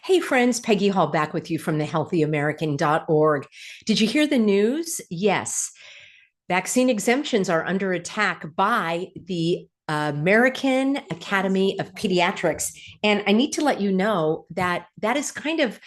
Hey friends, Peggy Hall back with you from thehealthyamerican.org. Did you hear the news? Yes. Vaccine exemptions are under attack by the American Academy of Pediatrics. And I need to let you know that that is the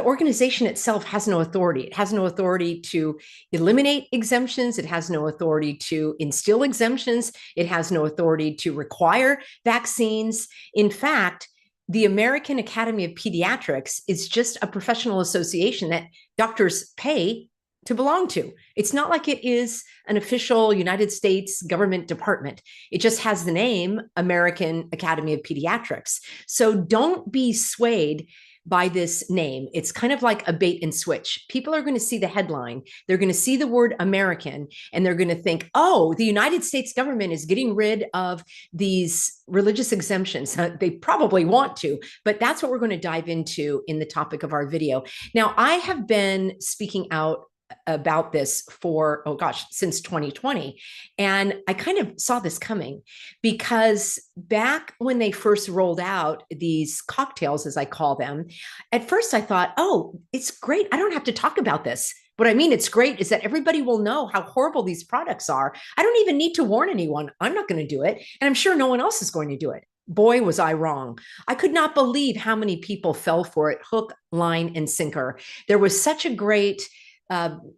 organization itself has no authority. It has no authority to eliminate exemptions. It has no authority to instill exemptions. It has no authority to require vaccines. In fact, the American Academy of Pediatrics is just a professional association that doctors pay to belong to. It's not like it is an official United States government department. It just has the name American Academy of Pediatrics. So don't be swayed by this name. It's kind of like a bait and switch. People are going to see the headline, they're going to see the word American, and they're going to think, oh, the United States government is getting rid of these religious exemptions. They probably want to, but that's what we're going to dive into in the topic of our video. Now, I have been speaking out about this for, oh gosh, since 2020. And I kind of saw this coming because back when they first rolled out these cocktails, as I call them, at first I thought, oh, it's great. I don't have to talk about this. What I mean, it's great is that everybody will know how horrible these products are. I don't even need to warn anyone. I'm not going to do it. And I'm sure no one else is going to do it. Boy, was I wrong. I could not believe how many people fell for it, hook, line, and sinker. There was such a great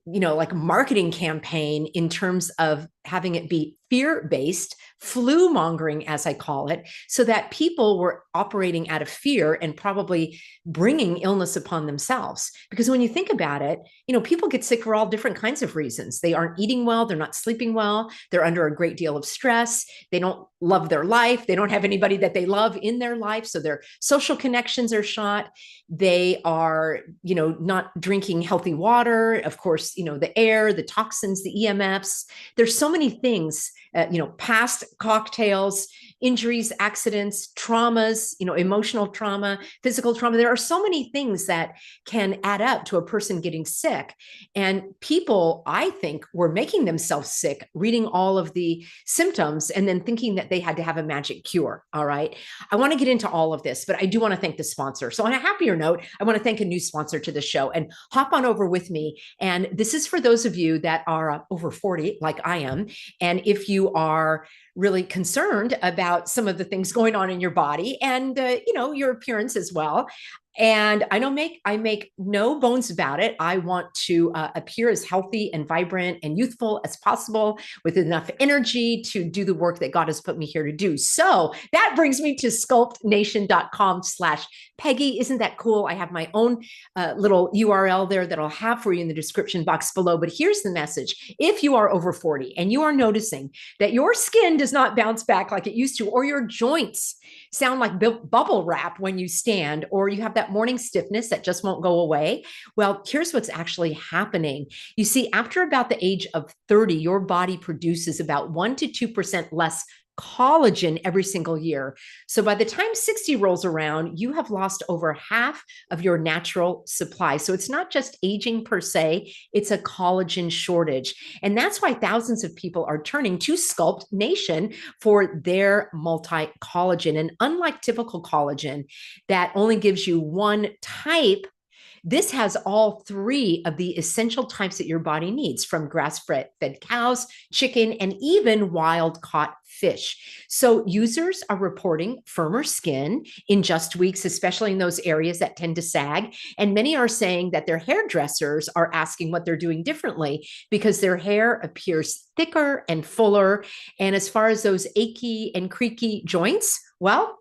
like marketing campaign in terms of having it be fear-based, flu mongering, as I call it, so that people were operating out of fear and probably bringing illness upon themselves. Because when you think about it, people get sick for all different kinds of reasons. They aren't eating well, they're not sleeping well, they're under a great deal of stress, they don't love their life, they don't have anybody that they love in their life, so their social connections are shot. They are, not drinking healthy water, of course, the air, the toxins, the EMFs. There's so many things, past cocktails, injuries, accidents, traumas, emotional trauma, physical trauma. There are so many things that can add up to a person getting sick. And people, I think, were making themselves sick, reading all of the symptoms and then thinking that they had to have a magic cure. All right. I want to get into all of this, but I do want to thank the sponsor. So on a happier note, I want to thank a new sponsor to the show, and hop on over with me. And this is for those of you that are over 40, like I am. And if you are really concerned about some of the things going on in your body and, your appearance as well. And I make no bones about it. I want to appear as healthy and vibrant and youthful as possible with enough energy to do the work that God has put me here to do. So that brings me to sculptnation.com/Peggy. Isn't that cool? I have my own little URL there that I'll have for you in the description box below. But here's the message. If you are over 40 and you are noticing that your skin does not bounce back like it used to, or your joints sound like bubble wrap when you stand, or you have that morning stiffness that just won't go away, well, here's what's actually happening. You see, after about the age of 30, your body produces about 1% to 2% less collagen every single year. So by the time 60 rolls around, you have lost over half of your natural supply. So it's not just aging per se, it's a collagen shortage. And that's why thousands of people are turning to Sculpt Nation for their multi-collagen. And unlike typical collagen that only gives you one type, this has all three of the essential types that your body needs, from grass-fed cows, chicken, and even wild-caught fish. So users are reporting firmer skin in just weeks, especially in those areas that tend to sag. And many are saying that their hairdressers are asking what they're doing differently because their hair appears thicker and fuller. And as far as those achy and creaky joints, well,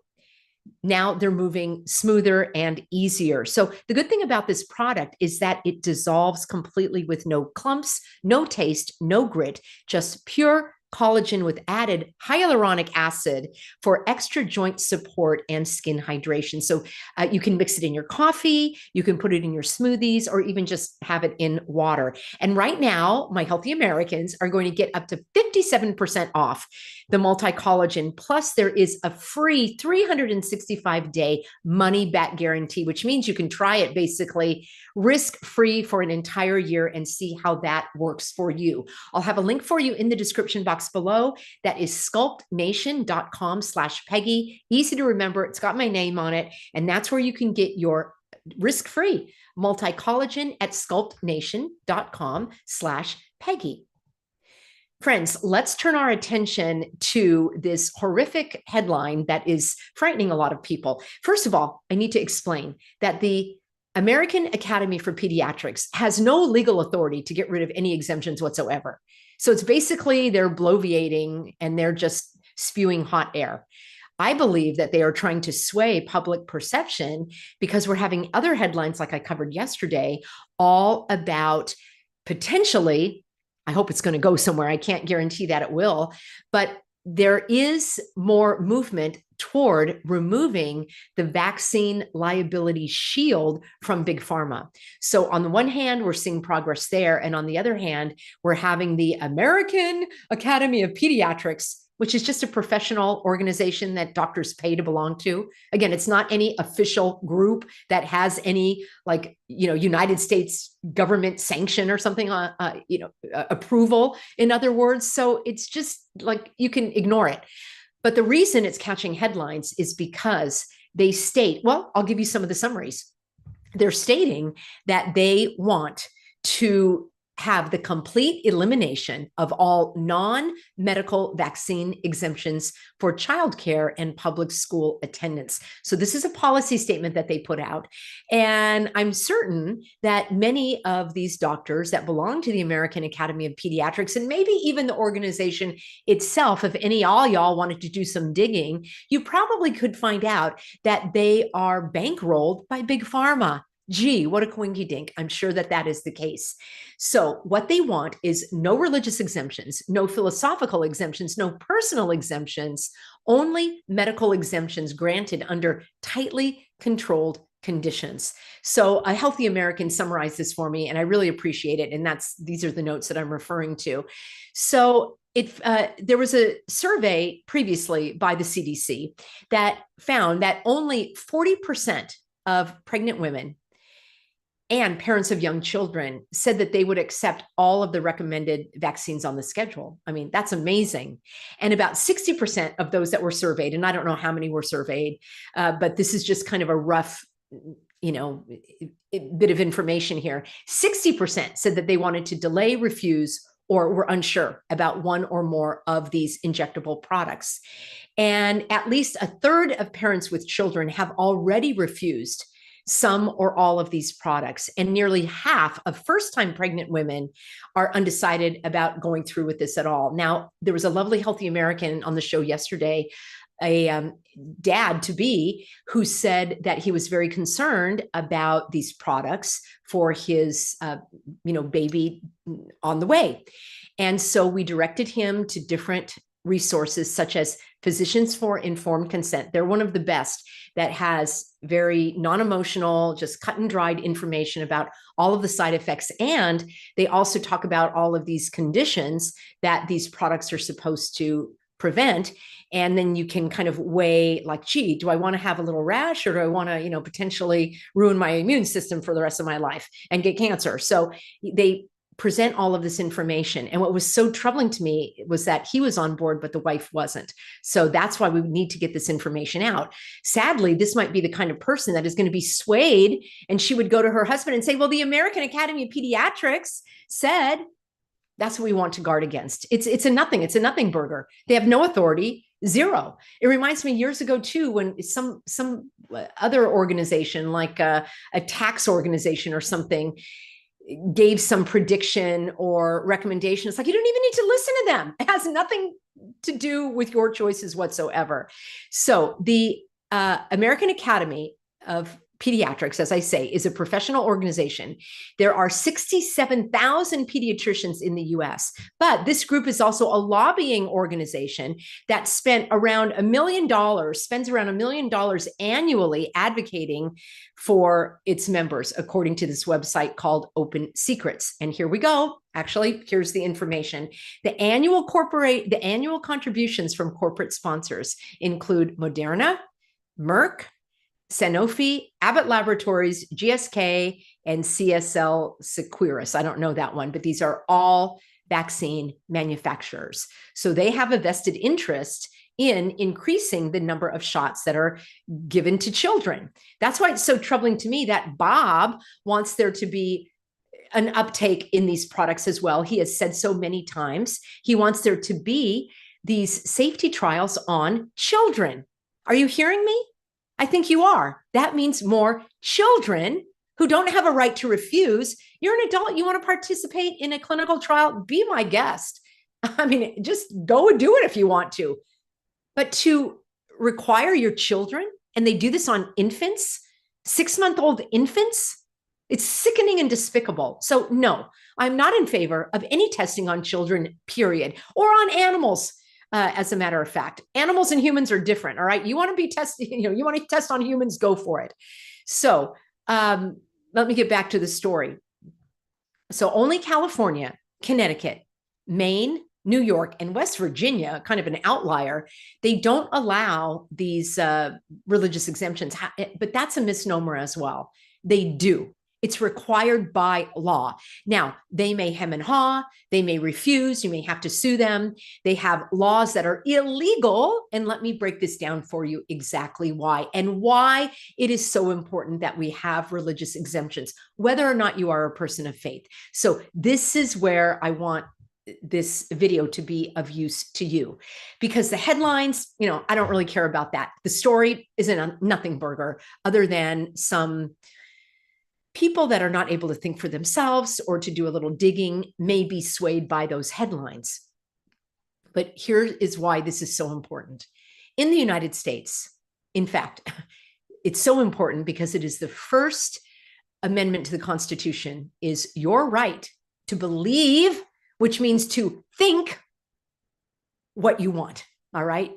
now they're moving smoother and easier. So the good thing about this product is that it dissolves completely with no clumps, no taste, no grit, just pure collagen with added hyaluronic acid for extra joint support and skin hydration. So you can mix it in your coffee, you can put it in your smoothies, or even just have it in water. And right now, my Healthy Americans are going to get up to 57% off the Multi-Collagen. Plus, there is a free 365-day money-back guarantee, which means you can try it basically risk-free for an entire year and see how that works for you. I'll have a link for you in the description box below. That is sculptnation.com/Peggy. Easy to remember. It's got my name on it. And that's where you can get your risk-free Multi-Collagen at sculptnation.com/Peggy. Friends, let's turn our attention to this horrific headline that is frightening a lot of people. First of all, I need to explain that the American Academy for Pediatrics has no legal authority to get rid of any exemptions whatsoever. So it's basically they're bloviating and they're just spewing hot air. I believe that they are trying to sway public perception because we're having other headlines like I covered yesterday, all about potentially, I hope it's going to go somewhere. I can't guarantee that it will, but there is more movement toward removing the vaccine liability shield from Big Pharma. So on the one hand, we're seeing progress there. And on the other hand, we're having the American Academy of Pediatrics, which is just a professional organization that doctors pay to belong to. Again, it's not any official group that has any United States government sanction or something, approval, in other words. So it's just like you can ignore it. But the reason it's catching headlines is because they state, well, I'll give you some of the summaries. They're stating that they want to have the complete elimination of all non-medical vaccine exemptions for childcare and public school attendance. So this is a policy statement that they put out. And I'm certain that many of these doctors that belong to the American Academy of Pediatrics, and maybe even the organization itself, if all y'all wanted to do some digging, you probably could find out that they are bankrolled by Big Pharma. Gee, what a coinky dink. I'm sure that that is the case. So what they want is no religious exemptions, no philosophical exemptions, no personal exemptions, only medical exemptions granted under tightly controlled conditions. So a Healthy American summarized this for me, and I really appreciate it. And these are the notes that I'm referring to. So there was a survey previously by the CDC that found that only 40% of pregnant women and parents of young children said that they would accept all of the recommended vaccines on the schedule. I mean, that's amazing. And about 60% of those that were surveyed, and I don't know how many were surveyed, but this is just kind of a rough, bit of information here. 60% said that they wanted to delay, refuse, or were unsure about one or more of these injectable products. And at least a third of parents with children have already refused some or all of these products. And nearly half of first-time pregnant women are undecided about going through with this at all. Now, there was a lovely Healthy American on the show yesterday, a dad-to-be, who said that he was very concerned about these products for his, baby on the way. And so we directed him to different resources such as Physicians for Informed Consent. They're one of the best that has very non-emotional, just cut and dried information about all of the side effects. And they also talk about all of these conditions that these products are supposed to prevent. And then you can kind of weigh like, gee, do I want to have a little rash, or do I want to, potentially ruin my immune system for the rest of my life and get cancer? So they present all of this information. And what was so troubling to me was that he was on board, but the wife wasn't. So that's why we need to get this information out. Sadly, this might be the kind of person that is going to be swayed, and she would go to her husband and say, well, the American Academy of Pediatrics said that's what we want to guard against. It's a nothing burger. They have no authority, zero. It reminds me years ago too, when some other organization, like a tax organization or something, gave some prediction or recommendation. It's like, you don't even need to listen to them. It has nothing to do with your choices whatsoever. So the American Academy of Pediatrics, as I say, is a professional organization. There are 67,000 pediatricians in the US, but this group is also a lobbying organization that spends around $1 million annually advocating for its members, according to this website called Open Secrets. And here we go. Actually, here's the information. The annual contributions from corporate sponsors include Moderna, Merck, Sanofi, Abbott Laboratories, GSK, and CSL Seqirus. I don't know that one, but these are all vaccine manufacturers. So they have a vested interest in increasing the number of shots that are given to children. That's why it's so troubling to me that Bob wants there to be an uptake in these products as well. He has said so many times. He wants there to be these safety trials on children. Are you hearing me? I think you are. That means more children who don't have a right to refuse. You're an adult. You want to participate in a clinical trial? Be my guest. I mean, just go and do it if you want to. But to require your children, and they do this on infants, 6-month-old infants, it's sickening and despicable. So no, I'm not in favor of any testing on children, period, or on animals. As a matter of fact, animals and humans are different. All right. You want to be testing, you want to test on humans, go for it. So let me get back to the story. So only California, Connecticut, Maine, New York, and West Virginia, kind of an outlier, they don't allow these religious exemptions, but that's a misnomer as well. They do. It's required by law. Now, they may hem and haw, they may refuse, you may have to sue them. They have laws that are illegal. And let me break this down for you exactly why, and why it is so important that we have religious exemptions, whether or not you are a person of faith. So this is where I want this video to be of use to you, because the headlines, I don't really care about that. The story isn't a nothing burger other than some people that are not able to think for themselves or to do a little digging may be swayed by those headlines. But here is why this is so important. In the United States, in fact, it's so important because it is the first amendment to the Constitution, is your right to believe, which means to think what you want, all right?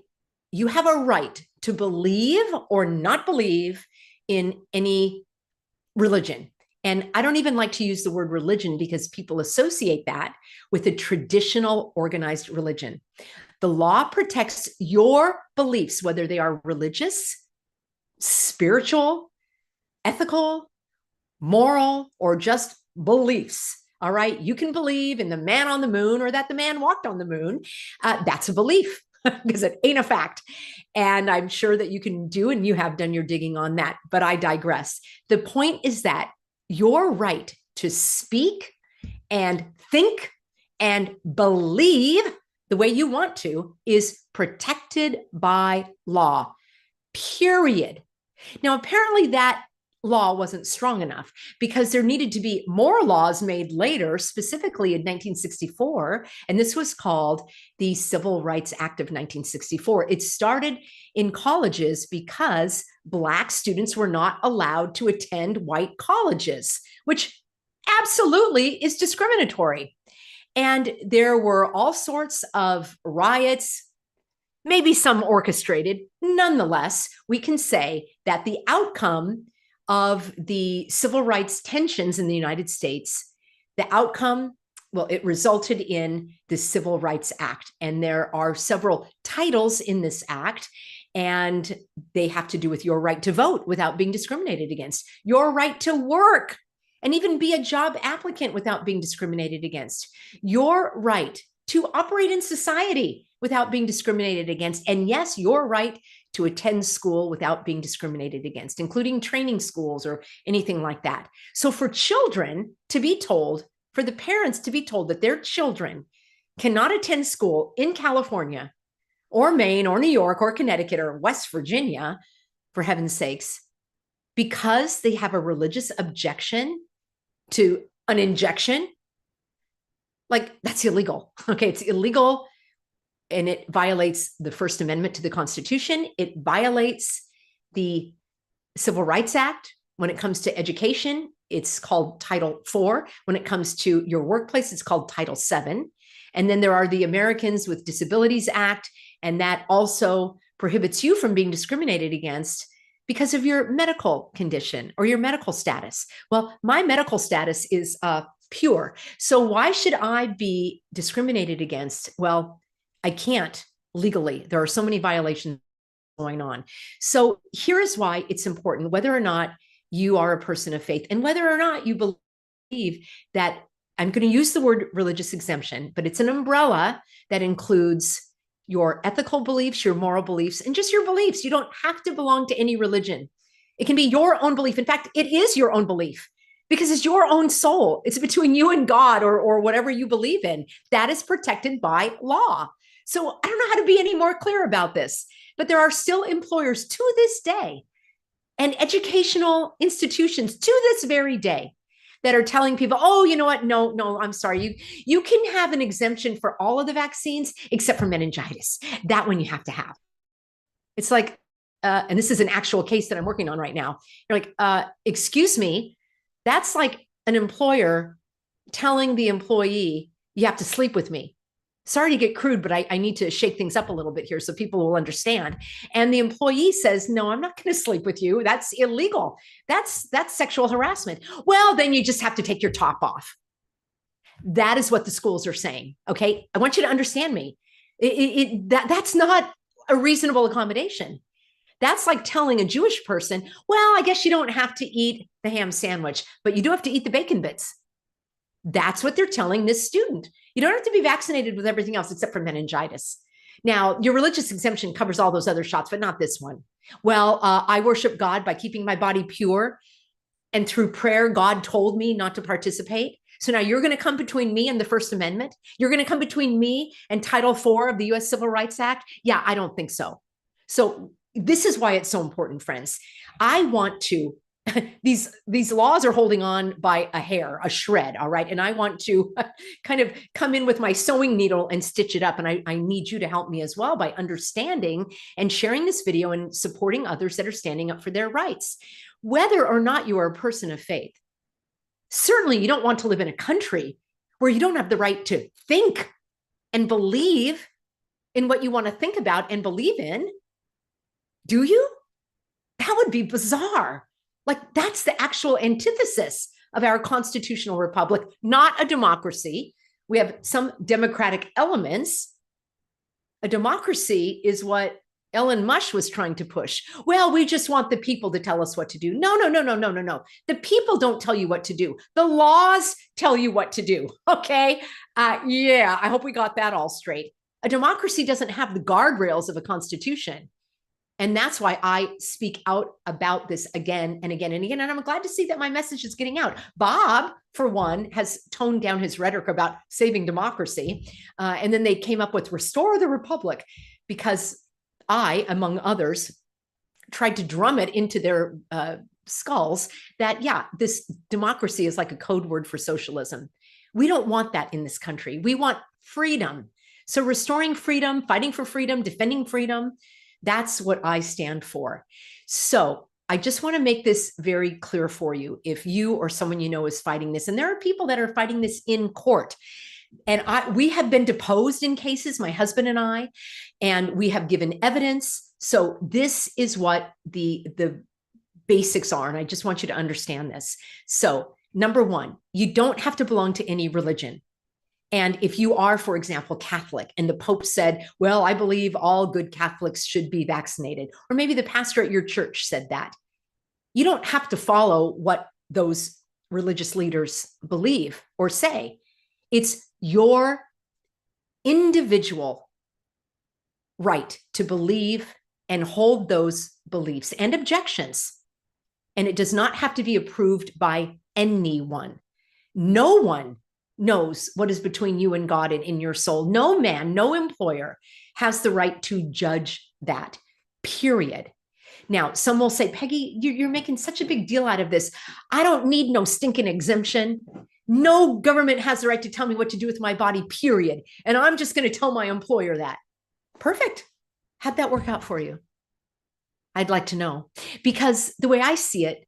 You have a right to believe or not believe in any religion. And I don't even like to use the word religion because people associate that with a traditional organized religion. The law protects your beliefs, whether they are religious, spiritual, ethical, moral, or just beliefs. All right. You can believe in the man on the moon or that the man walked on the moon. That's a belief because it ain't a fact. And I'm sure that you can do, and you have done your digging on that, but I digress. The point is that your right to speak and think and believe the way you want to is protected by law, period. Now, apparently that law wasn't strong enough because there needed to be more laws made later, specifically in 1964. And this was called the Civil Rights Act of 1964. It started in colleges because Black students were not allowed to attend white colleges, which absolutely is discriminatory. And there were all sorts of riots, maybe some orchestrated. Nonetheless, we can say that the outcome of the civil rights tensions in the United States, the outcome, well, it resulted in the Civil Rights Act. And there are several titles in this act, and they have to do with your right to vote without being discriminated against, your right to work and even be a job applicant without being discriminated against, your right to operate in society without being discriminated against, and yes, your right to attend school without being discriminated against, including training schools or anything like that. So for children to be told, for the parents to be told that their children cannot attend school in California or Maine or New York or Connecticut or West Virginia, for heaven's sakes, because they have a religious objection to an injection, like that's illegal. Okay, it's illegal. And it violates the First Amendment to the Constitution. It violates the Civil Rights Act. When it comes to education, it's called Title IV. When it comes to your workplace, it's called Title VII. And then there are the Americans with Disabilities Act, and that also prohibits you from being discriminated against because of your medical condition or your medical status. Well, my medical status is pure. So why should I be discriminated against? Well, I can't legally. There are so many violations going on. So here is why it's important, whether or not you are a person of faith and whether or not you believe that, I'm going to use the word religious exemption, but it's an umbrella that includes your ethical beliefs, your moral beliefs, and just your beliefs. You don't have to belong to any religion. It can be your own belief. In fact, it is your own belief because it's your own soul. It's between you and God or whatever you believe in. That is protected by law. So I don't know how to be any more clear about this, but there are still employers to this day and educational institutions to this very day that are telling people, oh, you know what? No, I'm sorry. You can have an exemption for all of the vaccines except for meningitis. That one you have to have. It's like, and this is an actual case that I'm working on right now. You're like, excuse me, that's like an employer telling the employee, you have to sleep with me. Sorry to get crude, but I need to shake things up a little bit here so people will understand. And the employee says, no, I'm not going to sleep with you. That's illegal. That's sexual harassment. Well, then you just have to take your top off. That is what the schools are saying. Okay. I want you to understand me. That's not a reasonable accommodation. That's like telling a Jewish person, well, I guess you don't have to eat the ham sandwich, but you do have to eat the bacon bits. That's what they're telling this student. You don't have to be vaccinated with everything else except for meningitis. Now, your religious exemption covers all those other shots, but not this one. Well, I worship God by keeping my body pure. And through prayer, God told me not to participate. So now you're going to come between me and the First Amendment. You're going to come between me and Title IV of the U.S. Civil Rights Act. Yeah, I don't think so. So this is why it's so important, friends. I want to these laws are holding on by a hair, a shred, all right? And I want to kind of come in with my sewing needle and stitch it up. And I need you to help me as well by understanding and sharing this video and supporting others that are standing up for their rights. Whether or not you are a person of faith, certainly you don't want to live in a country where you don't have the right to think and believe in what you want to think about and believe in. Do you? That would be bizarre. Like, that's the actual antithesis of our constitutional republic, not a democracy. We have some democratic elements. A democracy is what Ellen Mush was trying to push. Well, we just want the people to tell us what to do. No. The people don't tell you what to do. The laws tell you what to do. Okay. Yeah, I hope we got that all straight. A democracy doesn't have the guardrails of a constitution. And that's why I speak out about this again and again and again. And I'm glad to see that my message is getting out. Bob, for one, has toned down his rhetoric about saving democracy. And then they came up with Restore the Republic because I, among others, tried to drum it into their skulls that, yeah, this democracy is like a code word for socialism. We don't want that in this country. We want freedom. So restoring freedom, fighting for freedom, defending freedom, that's what I stand for. So I just want to make this very clear for you. If you or someone you know is fighting this, and there are people that are fighting this in court, and we have been deposed in cases, my husband and I, and we have given evidence. So this is what the basics are. And I just want you to understand this. So number one, you don't have to belong to any religion. And if you are, for example, Catholic, and the Pope said, well, I believe all good Catholics should be vaccinated, or maybe the pastor at your church said that, you don't have to follow what those religious leaders believe or say. It's your individual right to believe and hold those beliefs and objections. And it does not have to be approved by anyone. No one knows what is between you and God and in your soul. No man, no employer has the right to judge that, period. Now, some will say, Peggy, you're making such a big deal out of this. I don't need no stinking exemption. No government has the right to tell me what to do with my body, period. And I'm just going to tell my employer that. Perfect. How'd that work out for you? I'd like to know. Because the way I see it,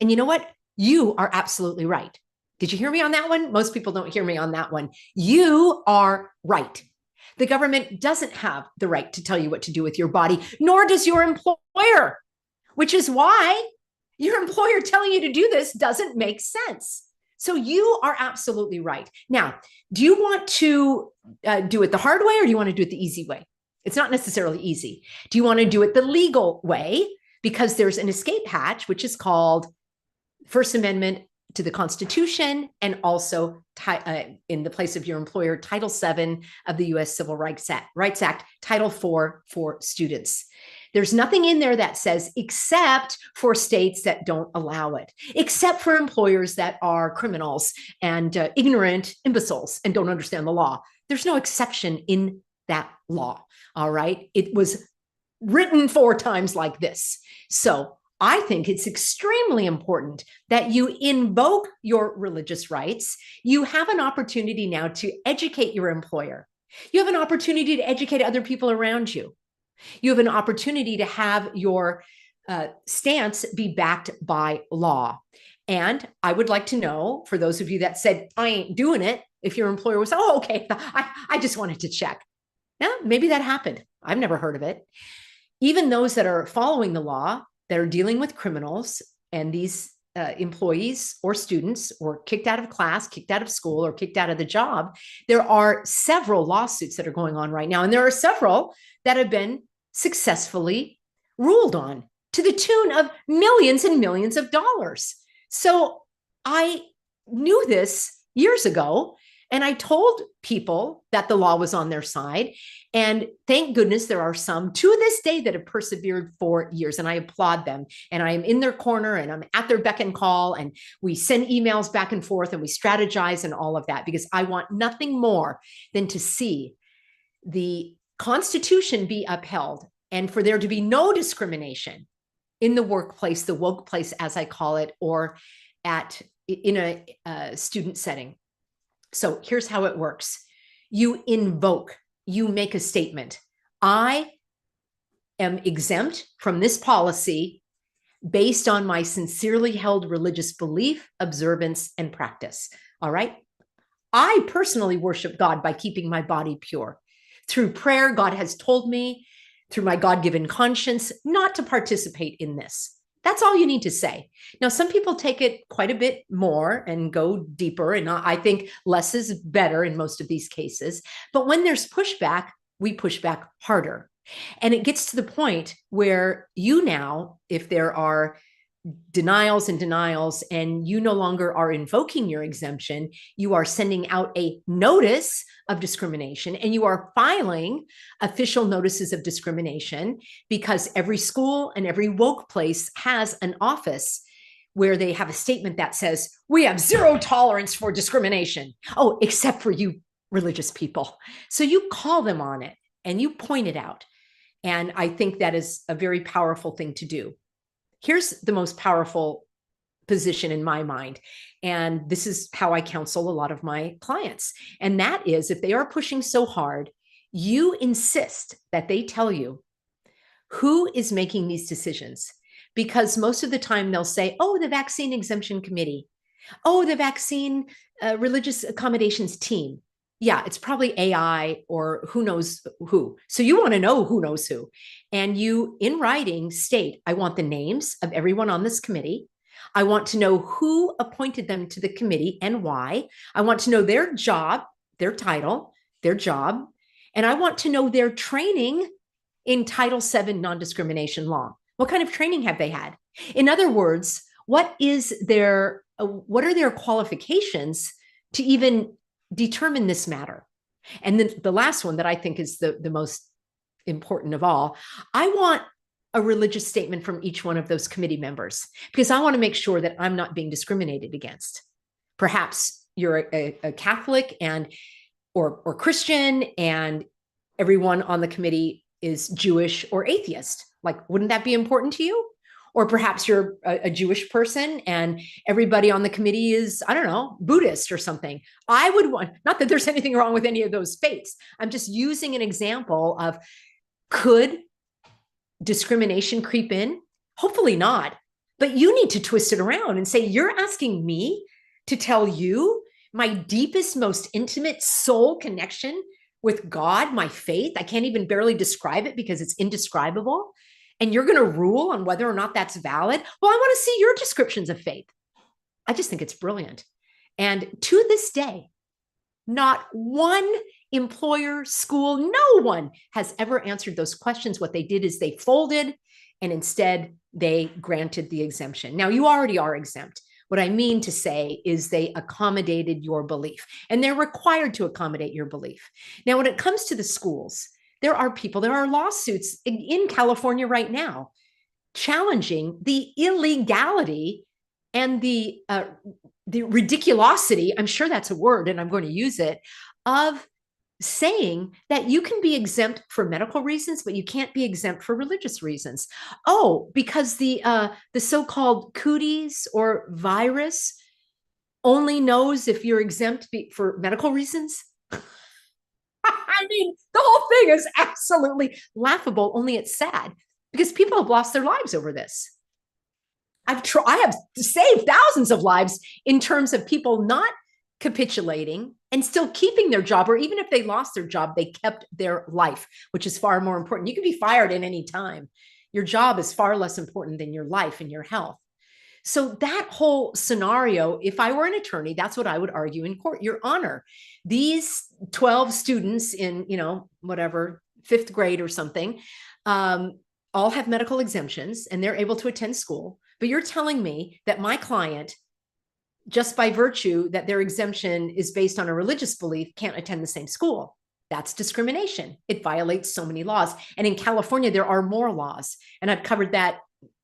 And you know what? You are absolutely right. Did you hear me on that one? Most people don't hear me on that one. You are right. The government doesn't have the right to tell you what to do with your body, nor does your employer, which is why your employer telling you to do this doesn't make sense. So you are absolutely right. Now, do you want to do it the hard way or do you want to do it the easy way? It's not necessarily easy. Do you want to do it the legal way? Because there's an escape hatch, which is called First Amendment to the Constitution, and also in the place of your employer, Title VII of the U.S. Civil Rights Act, Title IV for students. There's nothing in there that says except for states that don't allow it, except for employers that are criminals and ignorant imbeciles and don't understand the law. There's no exception in that law, all right? It was written 4 times like this. So I think it's extremely important that you invoke your religious rights. You have an opportunity now to educate your employer. You have an opportunity to educate other people around you. You have an opportunity to have your stance be backed by law. And I would like to know, for those of you that said, I ain't doing it, if your employer was, oh, okay, I just wanted to check. Now, maybe that happened. I've never heard of it. Even those that are following the law, that are dealing with criminals, and these employees or students or kicked out of class, kicked out of school, or kicked out of the job, there are several lawsuits that are going on right now. And there are several that have been successfully ruled on to the tune of millions and millions of dollars. So I knew this years ago, and I told people that the law was on their side. And thank goodness there are some to this day that have persevered for years, and I applaud them. And I am in their corner and I'm at their beck and call, and we send emails back and forth and we strategize and all of that, because I want nothing more than to see the Constitution be upheld and for there to be no discrimination in the workplace, the woke place, as I call it, or in a student setting. So here's how it works. You invoke, you make a statement. I am exempt from this policy based on my sincerely held religious belief, observance, and practice. All right. I personally worship God by keeping my body pure. Through prayer, God has told me, through my God-given conscience, not to participate in this. That's all you need to say. Now, some people take it quite a bit more and go deeper, and I think less is better in most of these cases. But when there's pushback, we push back harder. And it gets to the point where you now, if there are denials and you no longer are invoking your exemption, you are sending out a notice of discrimination, and you are filing official notices of discrimination, because every school and every woke place has an office where they have a statement that says, we have zero tolerance for discrimination. Oh, except for you religious people. So you call them on it and you point it out. And I think that is a very powerful thing to do. Here's the most powerful position in my mind. And this is how I counsel a lot of my clients. And that is, if they are pushing so hard, you insist that they tell you who is making these decisions. Because most of the time they'll say, oh, the vaccine exemption committee. Oh, the vaccine religious accommodations team. Yeah, it's probably AI or who knows who. So you want to know who knows who. And you, in writing, state, I want the names of everyone on this committee. I want to know who appointed them to the committee and why. I want to know their job, their title, their job. And I want to know their training in Title VII non-discrimination law. What kind of training have they had? In other words, what are their qualifications to even determine this matter? And then the last one that I think is the most important of all, I want a religious statement from each one of those committee members, because I want to make sure that I'm not being discriminated against. Perhaps you're a Catholic or Christian, and everyone on the committee is Jewish or atheist. Like, wouldn't that be important to you? Or perhaps you're a Jewish person and everybody on the committee is, I don't know, Buddhist or something. I would want, not that there's anything wrong with any of those faiths. I'm just using an example of, could discrimination creep in? Hopefully not. But you need to twist it around and say, you're asking me to tell you my deepest, most intimate soul connection with God, my faith. I can't even barely describe it because it's indescribable. And you're going to rule on whether or not that's valid. Well, I want to see your descriptions of faith. I just think it's brilliant. And to this day, not one employer, school, no one has ever answered those questions. What they did is they folded and instead they granted the exemption. Now, you already are exempt. What I mean to say is they accommodated your belief, and they're required to accommodate your belief. Now, when it comes to the schools, there are lawsuits in California right now challenging the illegality and the ridiculosity, I'm sure that's a word and I'm going to use it, of saying that you can be exempt for medical reasons, but you can't be exempt for religious reasons. Oh, because the so-called cooties or virus only knows if you're exempt for medical reasons. I mean, the whole thing is absolutely laughable, only it's sad because people have lost their lives over this. I have saved thousands of lives in terms of people not capitulating and still keeping their job, or even if they lost their job, they kept their life, which is far more important. You can be fired at any time. Your job is far less important than your life and your health. So that whole scenario, if I were an attorney, that's what I would argue in court. Your Honor, these 12 students in, whatever, 5th grade or something, all have medical exemptions and they're able to attend school. But you're telling me that my client, just by virtue that their exemption is based on a religious belief, can't attend the same school. That's discrimination. It violates so many laws. And in California, there are more laws. And I've covered that,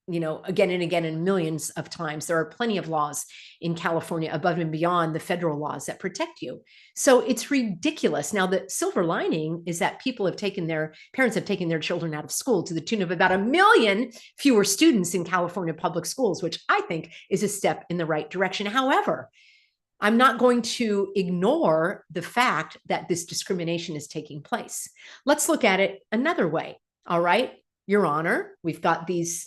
again and again and millions of times. There are plenty of laws in California above and beyond the federal laws that protect you. So it's ridiculous. Now, the silver lining is that parents have taken their children out of school to the tune of about 1 million fewer students in California public schools, which I think is a step in the right direction. However, I'm not going to ignore the fact that this discrimination is taking place. Let's look at it another way. All right. Your Honor, we've got these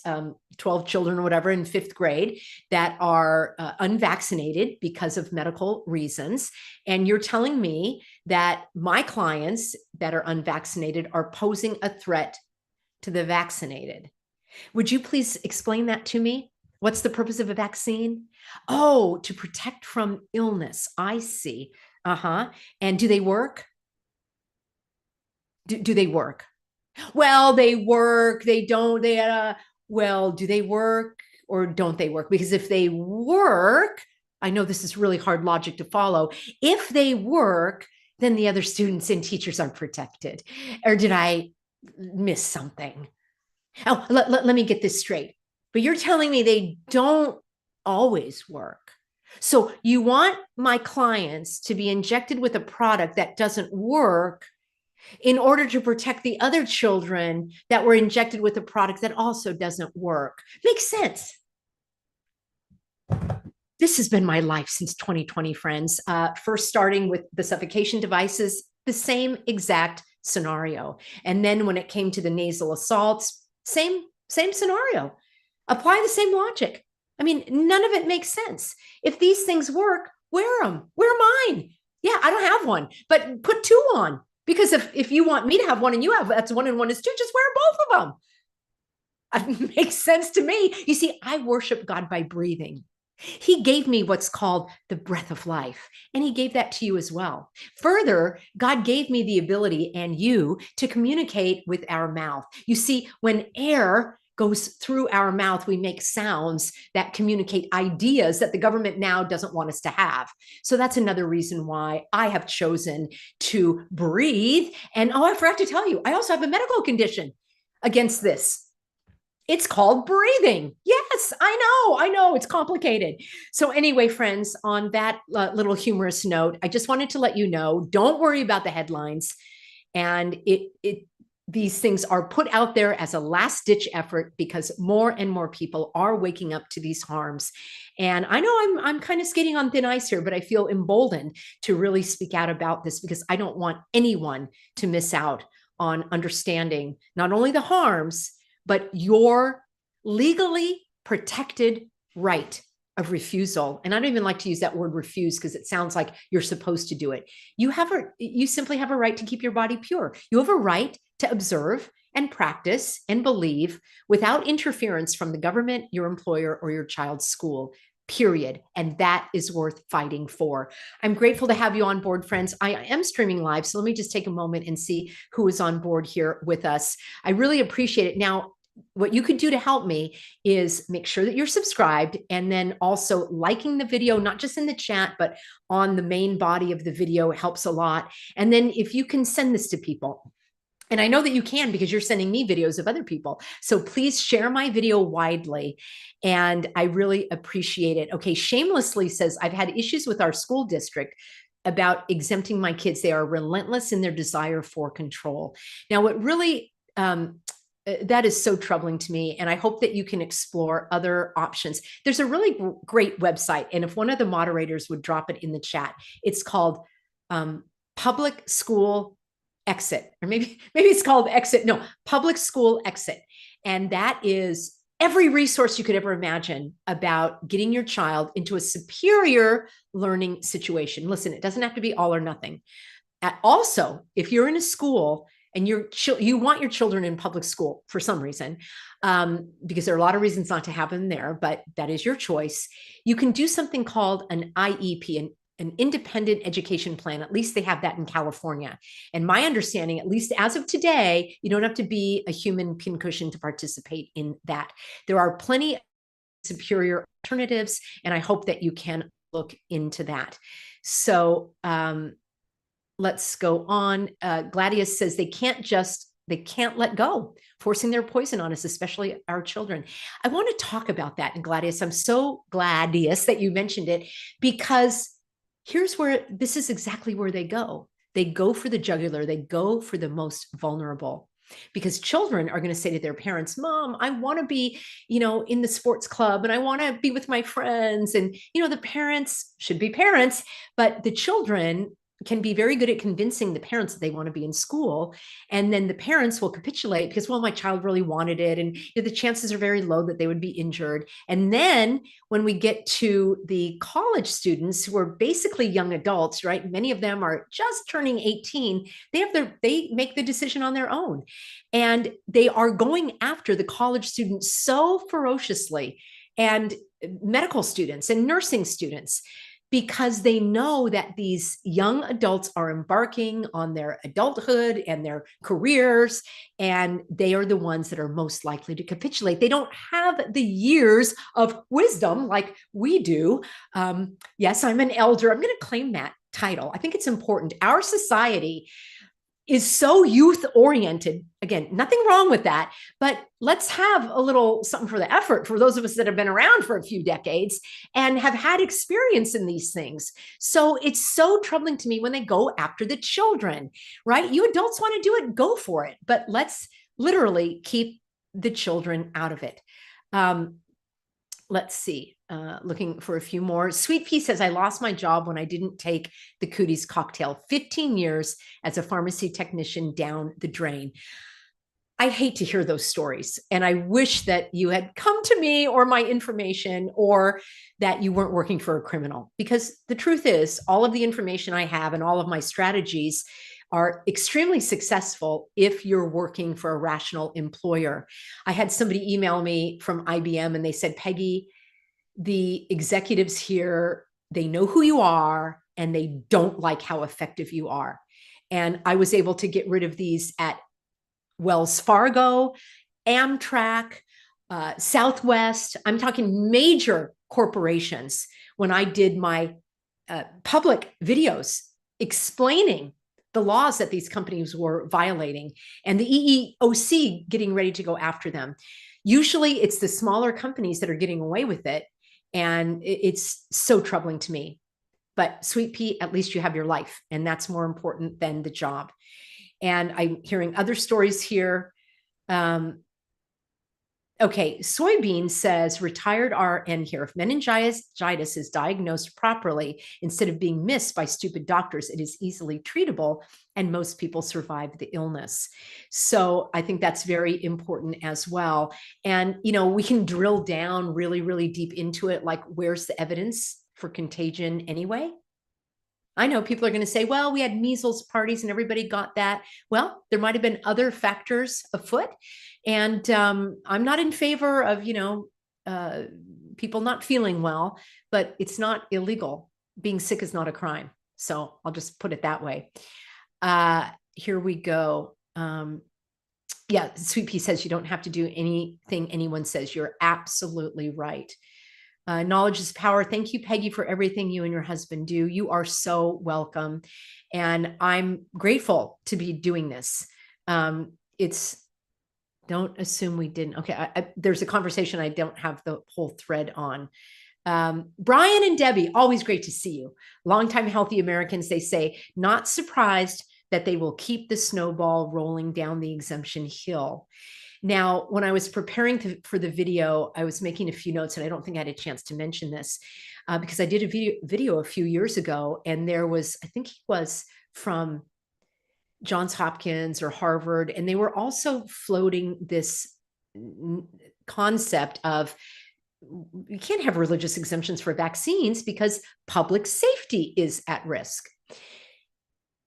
12 children or whatever in 5th grade that are unvaccinated because of medical reasons. And you're telling me that my clients that are unvaccinated are posing a threat to the vaccinated. Would you please explain that to me? What's the purpose of a vaccine? Oh, to protect from illness. I see. And do they work? Do they work? Well, they work, they don't, well, do they work or don't they work? Because if they work, I know this is really hard logic to follow. If they work, then the other students and teachers are protected. Or did I miss something? Oh, let me get this straight. But you're telling me they don't always work. So you want my clients to be injected with a product that doesn't work in order to protect the other children that were injected with a product that also doesn't work. Makes sense. This has been my life since 2020, friends. First starting with the suffocation devices, the same exact scenario. And then when it came to the nasal assaults, same scenario. Apply the same logic. I mean, none of it makes sense. If these things work, wear them. Wear mine. Yeah, I don't have one, but put 2 on. Because if you want me to have one and you have, that's 1 and 1 is 2, just wear both of them. It makes sense to me. You see, I worship God by breathing. He gave me what's called the breath of life, and he gave that to you as well. Further, God gave me the ability and you to communicate with our mouth. You see, when air goes through our mouth, we make sounds that communicate ideas that the government now doesn't want us to have. So that's another reason why I have chosen to breathe. And I forgot to tell you, I also have a medical condition against this. It's called breathing. Yes, I know, it's complicated. So anyway, friends, on that little humorous note, I just wanted to let you know, don't worry about the headlines. And these things are put out there as a last-ditch effort because more and more people are waking up to these harms. And I know I'm kind of skating on thin ice here, but I feel emboldened to really speak out about this because I don't want anyone to miss out on understanding not only the harms, but your legally protected right of refusal. And I don't even like to use that word refuse because it sounds like you're supposed to do it. You simply have a right to keep your body pure. You have a right to observe and practice and believe without interference from the government, your employer, or your child's school, period. And that is worth fighting for. I'm grateful to have you on board, friends. I am streaming live, so let me just take a moment and see who is on board here with us. I really appreciate it. Now, what you could do to help me is make sure that you're subscribed, and then also liking the video, not just in the chat, but on the main body of the video helps a lot. And then if you can send this to people, and I know that you can because you're sending me videos of other people. So please share my video widely. And I really appreciate it. Okay, Shamelessly says, I've had issues with our school district about exempting my kids. They are relentless in their desire for control. Now, what really, that is so troubling to me. And I hope that you can explore other options. There's a really great website. And if one of the moderators would drop it in the chat, it's called Public School Exit, or maybe it's called Exit. No, Public School Exit. And that is every resource you could ever imagine about getting your child into a superior learning situation. Listen, it doesn't have to be all or nothing. Also, if you're in a school and you want your children in public school for some reason, because there are a lot of reasons not to have them there, but that is your choice. You can do something called an IEP, an independent education plan. At least they have that in California. And my understanding, at least as of today, you don't have to be a human pincushion to participate in that. There are plenty of superior alternatives, and I hope that you can look into that. So let's go on. Gladius says they can't let go, forcing their poison on us, especially our children. I want to talk about that. And Gladius, I'm so gladius that you mentioned it, because here's where this is exactly where they go. They go for the jugular. They go for the most vulnerable, because children are going to say to their parents, Mom, I want to be, in the sports club, and I want to be with my friends. And, the parents should be parents, but the children can be very good at convincing the parents that they want to be in school. And then the parents will capitulate because, well, my child really wanted it. And the chances are very low that they would be injured. And then when we get to the college students who are basically young adults, right? Many of them are just turning 18. They make the decision on their own. And they are going after the college students so ferociously, and medical students and nursing students, because they know that these young adults are embarking on their adulthood and their careers, and they are the ones that are most likely to capitulate. They don't have the years of wisdom like we do. Yes, I'm an elder. I'm going to claim that title. I think it's important. Our society is so youth oriented. Again, nothing wrong with that, but let's have a little something for the effort for those of us that have been around for a few decades and have had experience in these things. So it's so troubling to me when they go after the children, right? You adults want to do it, go for it, but let's literally keep the children out of it. Let's see. Looking for a few more. Sweet Pea says, I lost my job when I didn't take the Cooties cocktail. 15 years as a pharmacy technician down the drain. I hate to hear those stories. And I wish that you had come to me or my information, or that you weren't working for a criminal. Because the truth is, all of the information I have and all of my strategies are extremely successful if you're working for a rational employer. I had somebody email me from IBM and they said, Peggy, the executives here, they know who you are and they don't like how effective you are. And I was able to get rid of these at Wells Fargo, Amtrak, Southwest. I'm talking major corporations when I did my public videos explaining the laws that these companies were violating, and the EEOC getting ready to go after them. Usually it's the smaller companies that are getting away with it. And it's so troubling to me. But Sweet Pea, at least you have your life, and that's more important than the job. And I'm hearing other stories here. Okay, soybean says retired RN here. If meningitis is diagnosed properly instead of being missed by stupid doctors, it is easily treatable, and most people survive the illness. So I think that's very important as well. And we can drill down really, really deep into it. Like, where's the evidence for contagion anyway? I know people are going to say, well, we had measles parties and everybody got that. Well, there might have been other factors afoot. And I'm not in favor of, people not feeling well, but it's not illegal. Being sick is not a crime. So I'll just put it that way. Here we go. Yeah, Sweet Pea says you don't have to do anything anyone says. You're absolutely right. Knowledge is power. Thank you, Peggy, for everything you and your husband do. You are so welcome. And I'm grateful to be doing this. Don't assume we didn't. Okay, there's a conversation I don't have the whole thread on. Brian and Debbie, always great to see you. Longtime healthy Americans, they say, not surprised that they will keep the snowball rolling down the exemption hill. Now, when I was preparing for the video, I was making a few notes, and I don't think I had a chance to mention this because I did a video a few years ago, and there was, I think he was from Johns Hopkins or Harvard, and they were also floating this concept of you can't have religious exemptions for vaccines because public safety is at risk.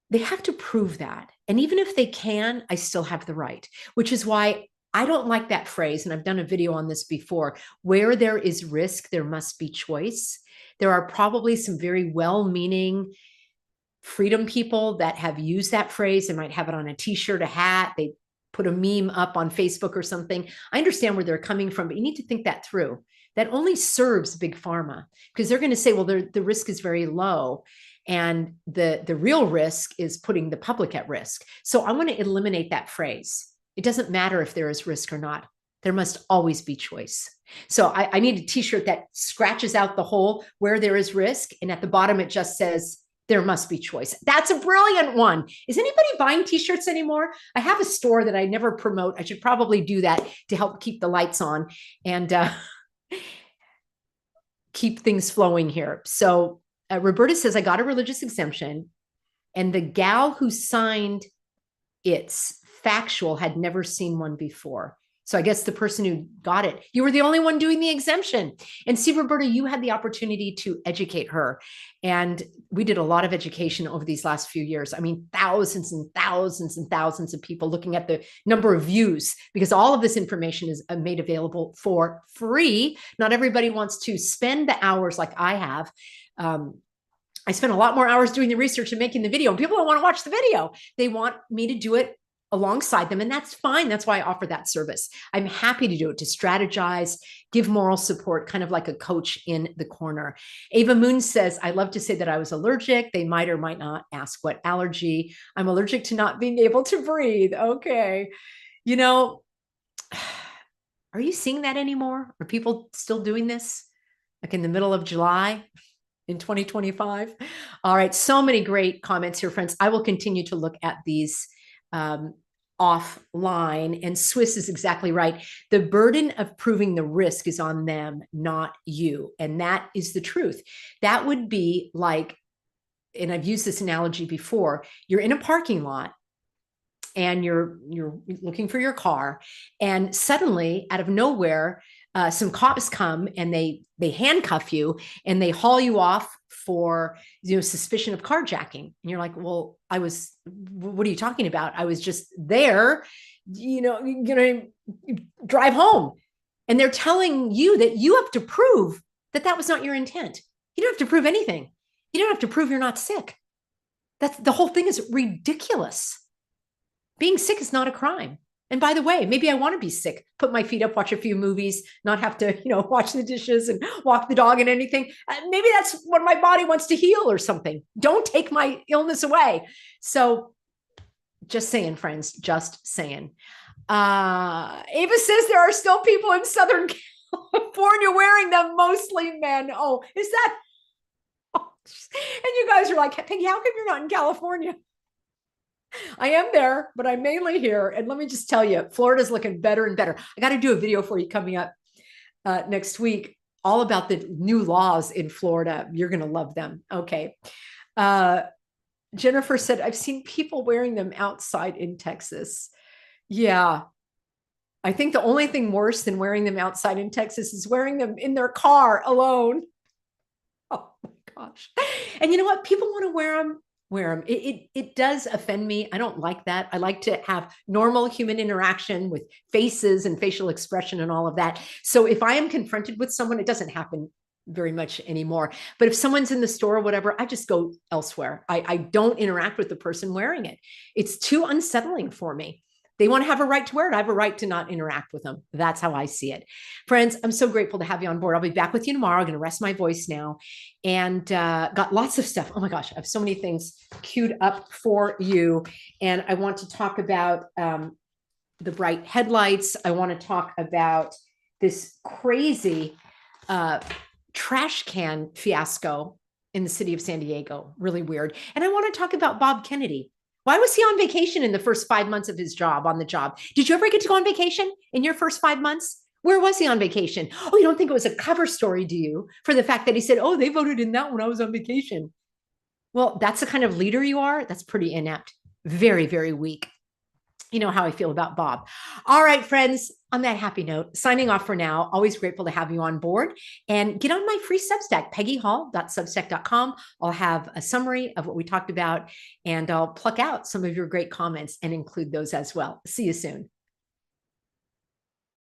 They have to prove that. And even if they can, I still have the right, which is why I don't like that phrase. And I've done a video on this before. Where there is risk, there must be choice. There are probably some very well-meaning freedom people that have used that phrase. They might have it on a t-shirt, a hat. They put a meme up on Facebook or something. I understand where they're coming from, but you need to think that through. That only serves big pharma because they're going to say, well, the risk is very low. And the real risk is putting the public at risk. So I want to eliminate that phrase. It doesn't matter if there is risk or not. There must always be choice. So I need a t-shirt that scratches out the hole where there is risk. And at the bottom, it just says, there must be choice. That's a brilliant one. Is anybody buying t-shirts anymore? I have a store that I never promote. I should probably do that to help keep the lights on and keep things flowing here. So Roberta says, I got a religious exemption, and the gal who signed it's factual had never seen one before. So I guess the person who got it, you were the only one doing the exemption. And see, Roberta, you had the opportunity to educate her. And we did a lot of education over these last few years. I mean, thousands and thousands and thousands of people looking at the number of views, because all of this information is made available for free. Not everybody wants to spend the hours like I have. I spent a lot more hours doing the research and making the video, and people don't want to watch the video. They want me to do it alongside them. And that's fine. That's why I offer that service. I'm happy to do it, to strategize, give moral support, kind of like a coach in the corner. Ava Moon says, I love to say that I was allergic. They might or might not ask what allergy. I'm allergic to not being able to breathe. Okay. Are you seeing that anymore? Are people still doing this? Like in the middle of July? In 2025. All right. So many great comments here, friends. I will continue to look at these offline. And Swiss is exactly right. The burden of proving the risk is on them, not you. And that is the truth. That would be like, and I've used this analogy before, you're in a parking lot and you're looking for your car, and suddenly out of nowhere, some cops come and they handcuff you and they haul you off for suspicion of carjacking. And you're like, well, what are you talking about? I was just there, gonna drive home. And they're telling you that you have to prove that that was not your intent. You don't have to prove anything. You don't have to prove you're not sick. That's the whole thing is ridiculous. Being sick is not a crime. And by the way, maybe I want to be sick, put my feet up, watch a few movies, not have to, wash the dishes and walk the dog and anything. Maybe that's what my body wants to heal or something. Don't take my illness away. So just saying, friends, just saying. Ava says there are still people in Southern California wearing them, mostly men. Oh, is that? Oh. And you guys are like, Peggy, how come you're not in California? I am there, but I'm mainly here. And let me just tell you, Florida's looking better and better. I got to do a video for you coming up next week, all about the new laws in Florida. You're going to love them. Okay. Jennifer said, I've seen people wearing them outside in Texas. Yeah. I think the only thing worse than wearing them outside in Texas is wearing them in their car alone. Oh my gosh. And you know what? People want to wear them. It does offend me. I don't like that. I like to have normal human interaction with faces and facial expression and all of that. So if I am confronted with someone, it doesn't happen very much anymore. But if someone's in the store or whatever, I just go elsewhere. I don't interact with the person wearing it. It's too unsettling for me. They want to have a right to wear it. I have a right to not interact with them. That's how I see it. Friends, I'm so grateful to have you on board. I'll be back with you tomorrow. I'm going to rest my voice now and got lots of stuff. Oh my gosh, I have so many things queued up for you. And I want to talk about the bright headlights. I want to talk about this crazy trash can fiasco in the city of San Diego. Really weird. And I want to talk about Bob Kennedy. Why was he on vacation in the first 5 months of his job on the job? Did you ever get to go on vacation in your first 5 months? Where was he on vacation? Oh, you don't think it was a cover story, do you? For the fact that he said, oh, they voted in that when I was on vacation. Well, that's the kind of leader you are. That's pretty inept. Very, very weak. You know how I feel about Bob. All right, friends, on that happy note, signing off for now. Always grateful to have you on board and get on my free Substack, peggyhall.substack.com. I'll have a summary of what we talked about and I'll pluck out some of your great comments and include those as well. See you soon.